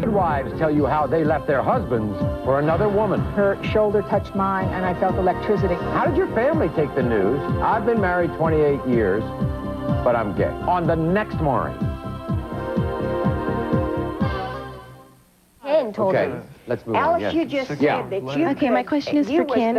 Devoted wives tell you how they left their husbands for another woman. Her shoulder touched mine, and I felt electricity. How did your family take the news? I've been married 28 years, but I'm gay. On the next Maury. Ken told him. Let's move Alice, on. Yes. you just said that you Okay, my question is for Ken.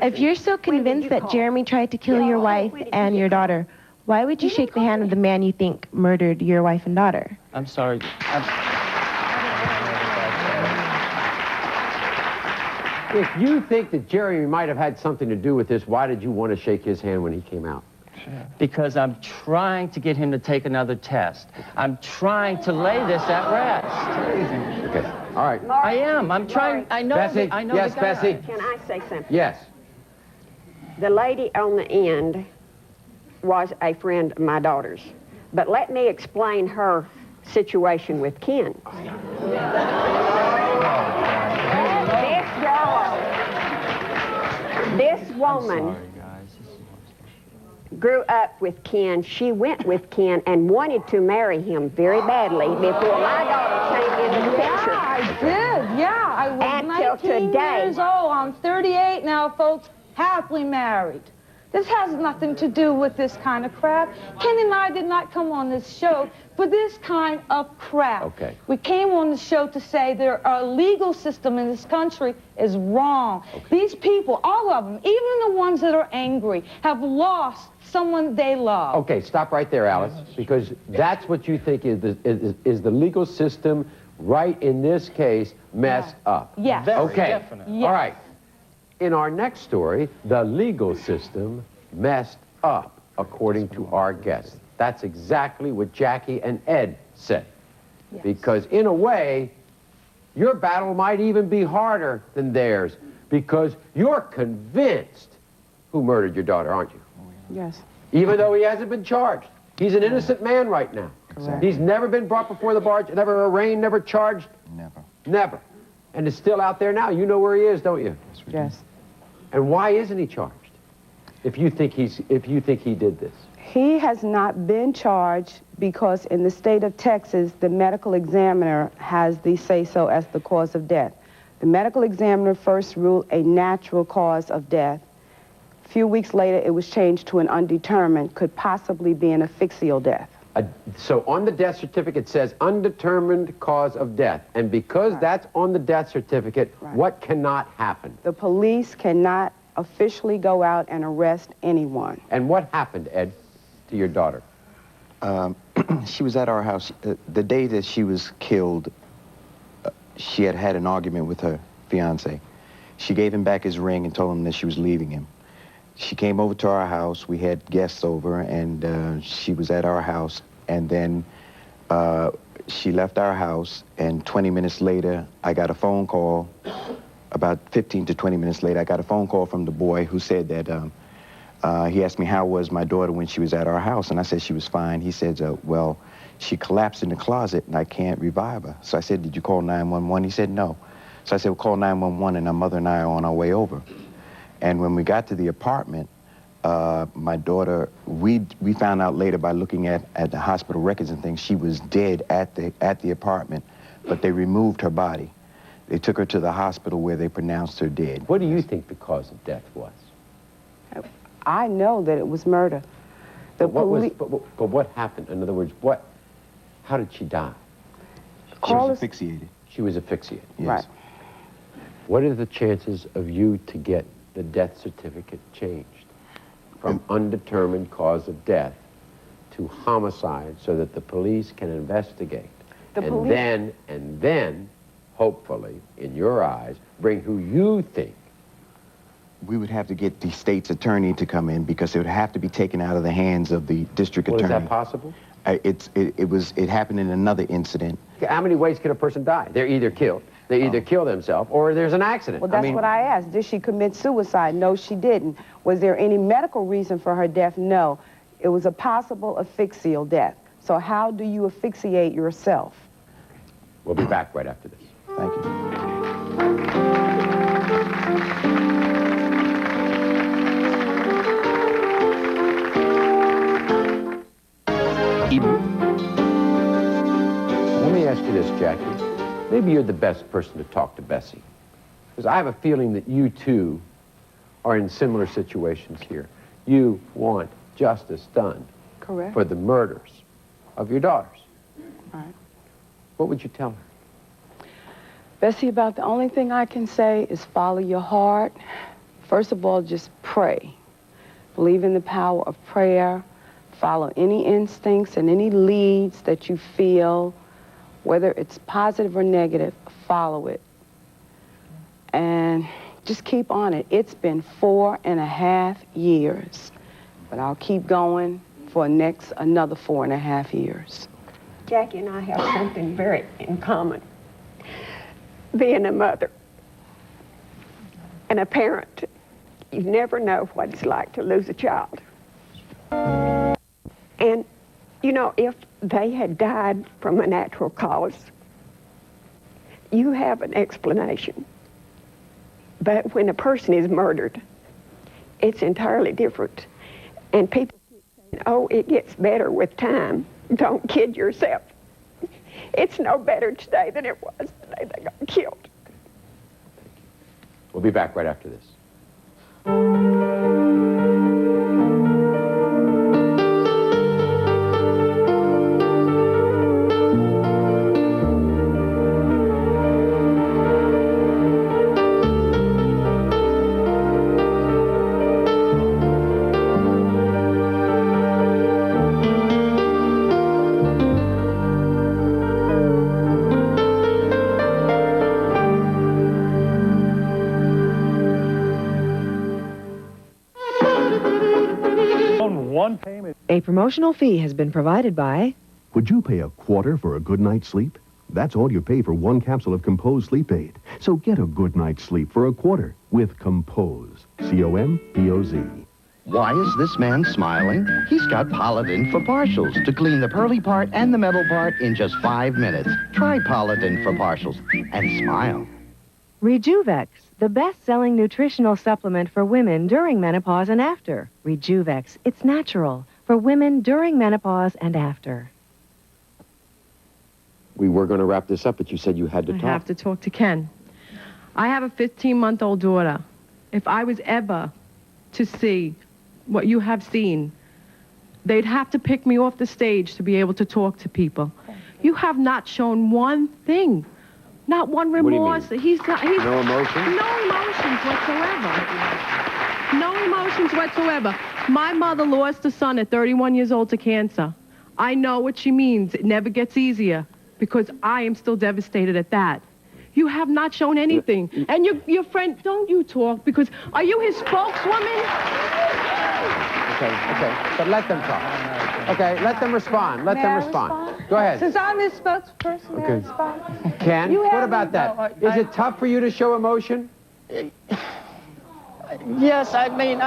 If you're so convinced that Jeremy tried to kill your wife and your daughter, why would you shake the hand of the man you think murdered your wife and daughter? I'm sorry. If you think that Jeremy might have had something to do with this, why did you want to shake his hand when he came out? Because I'm trying to get him to take another test. I'm trying to lay this at rest. Okay. All right. I am. I'm trying. I know. Bessie. I know Yes, the guy. Bessie. Can I say something? Yes. The lady on the end was a friend of my daughter's. But let me explain her situation with Ken. This woman grew up with Ken. She went with Ken and wanted to marry him very badly before my daughter came into the picture. I did. Yeah, I was Until 19 today. years old. I'm 38 now, folks, happily married. This has nothing to do with this kind of crap. Ken and I did not come on this show for this kind of crap. Okay. We came on the show to say our legal system in this country is wrong. Okay. These people, all of them, even the ones that are angry, have lost someone they love. Okay, stop right there, Alice, because that's what you think is the legal system right in this case messed up. Yes. Okay. Definitely. Yes. All right. In our next story, the legal system messed up, according to our guest. That's exactly what Jackie and Ed said. Yes. Because in a way, your battle might even be harder than theirs, because you're convinced who murdered your daughter, aren't you? Yes. Even though he hasn't been charged. He's an innocent man right now. Correct. He's never been brought before the bar, never arraigned, never charged. Never. Never. And is still out there now. You know where he is, don't you? Yes. And why isn't he charged? If you think he did this. He has not been charged because in the state of Texas, the medical examiner has the say-so as the cause of death. The medical examiner first ruled a natural cause of death. A few weeks later, it was changed to an undetermined, could possibly be an asphyxial death. So on the death certificate it says undetermined cause of death. And because that's on the death certificate, what cannot happen? The police cannot officially go out and arrest anyone. And what happened, Ed, to your daughter? She was at our house. The day that she was killed, she had had an argument with her fiance. She gave him back his ring and told him that she was leaving him. She came over to our house. We had guests over, and she was at our house. And then she left our house, and 20 minutes later, I got a phone call. About 15 to 20 minutes later, I got a phone call from the boy who said that he asked me how was my daughter when she was at our house, and I said she was fine. He said, well, she collapsed in the closet, and I can't revive her. So I said, did you call 911? He said, no. So I said, well, call 911, and our mother and I are on our way over. And when we got to the apartment, my daughter, we found out later by looking at the hospital records and things, she was dead at the apartment, but they removed her body. They took her to the hospital where they pronounced her dead. What do you think the cause of death was? I know that it was murder. But what happened? In other words, how did she die? She was asphyxiated. She was asphyxiated. Yes. Right. What are the chances of you to get the death certificate changed from undetermined cause of death to homicide so that the police can investigate? And then, hopefully, in your eyes, bring who you think. We would have to get the state's attorney to come in because it would have to be taken out of the hands of the district attorney. Is that possible? It happened in another incident. How many ways can a person die? They're either killed, they either kill themselves, or there's an accident. Well, that's what I asked. Did she commit suicide? No, she didn't. Was there any medical reason for her death? No. It was a possible asphyxial death. So how do you asphyxiate yourself? We'll be back right after this. Thank you. Let me ask you this, Jackie. maybe you're the best person to talk to Bessie. Because I have a feeling that you two are in similar situations here. You want justice done. Correct. For the murders of your daughters. All right. What would you tell her? Bessie, about the only thing I can say is follow your heart. First of all, just pray. Believe in the power of prayer. Follow any instincts and any leads that you feel, whether it's positive or negative, follow it. And just keep on it. It's been 4.5 years, but I'll keep going for another 4.5 years. Jackie and I have something very in common. Being a mother and a parent, you never know what it's like to lose a child. And, you know, if they had died from a natural cause, you have an explanation. But when a person is murdered, it's entirely different. And people keep saying, oh, it gets better with time. Don't kid yourself. It's no better today than it was the day they got killed. We'll be back right after this. A promotional fee has been provided by... Would you pay a quarter for a good night's sleep? That's all you pay for one capsule of Compose Sleep Aid. So get a good night's sleep for a quarter with Compose. C-O-M-P-O-Z. Why is this man smiling? He's got Polidin for partials to clean the pearly part and the metal part in just 5 minutes. Try Polidin for partials and smile. Rejuvex, the best-selling nutritional supplement for women during menopause and after. Rejuvex, it's natural for women during menopause and after. We were going to wrap this up, but you said you had to talk. I have to talk to Ken. I have a 15-month-old daughter. If I was ever to see what you have seen, they'd have to pick me off the stage to be able to talk to people. You have not shown one thing. Not one remorse. What do you mean? No emotion? No emotions whatsoever. No emotions whatsoever. My mother lost a son at 31 years old to cancer. I know what she means. It never gets easier because I am still devastated at that. You have not shown anything. And your friend, don't you talk because are you his spokeswoman? Okay. But let them talk. Okay, let them respond. Let them respond. Go ahead. Since I'm his spokesperson, may I respond? Ken, what about that? Is it tough for you to show emotion? Yes, I mean,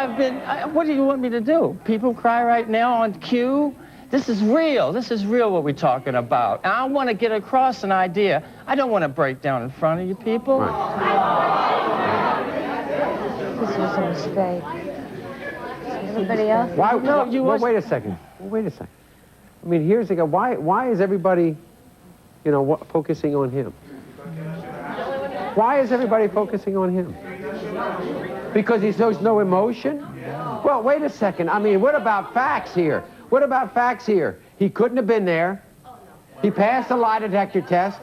what do you want me to do? People cry right now on cue? This is real. This is real what we're talking about. And I want to get across an idea. I don't want to break down in front of you people. Right. This was a mistake. Everybody else? Why? No, wait a second. Wait a second. I mean, here's the guy. Why is everybody, focusing on him? Why is everybody focusing on him? Because he shows no emotion? Well, wait a second. I mean, what about facts here? What about facts here? He couldn't have been there. He passed the lie detector test.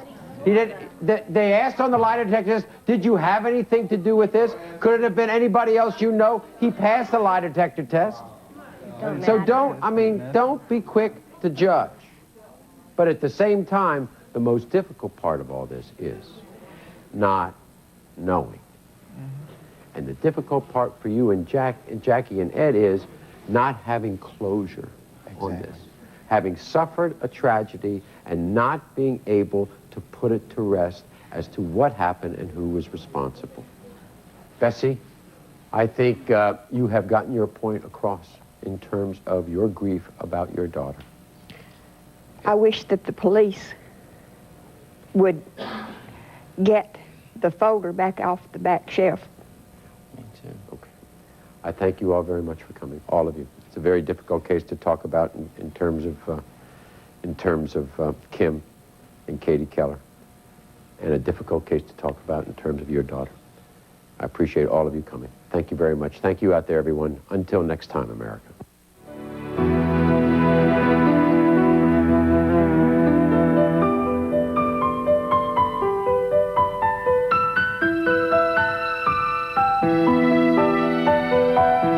They asked on the lie detector test, did you have anything to do with this? Could it have been anybody else you know? He passed the lie detector test. So don't be quick to judge. But at the same time, the most difficult part of all this is not knowing. And the difficult part for you and Jackie and Ed is not having closure on this. Having suffered a tragedy and not being able to put it to rest as to what happened and who was responsible. Bessie, I think you have gotten your point across in terms of your grief about your daughter. I wish that the police would get the folder back off the back shelf. Me too. Okay. I thank you all very much for coming, all of you. It's a very difficult case to talk about in terms of Kim and Katie Keller. and a difficult case to talk about in terms of your daughter. I appreciate all of you coming. Thank you very much. Thank you out there, everyone. Until next time, America.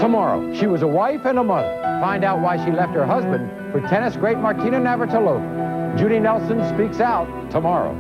Tomorrow, she was a wife and a mother. Find out why she left her husband for tennis great Martina Navratilova. Judy Nelson speaks out tomorrow.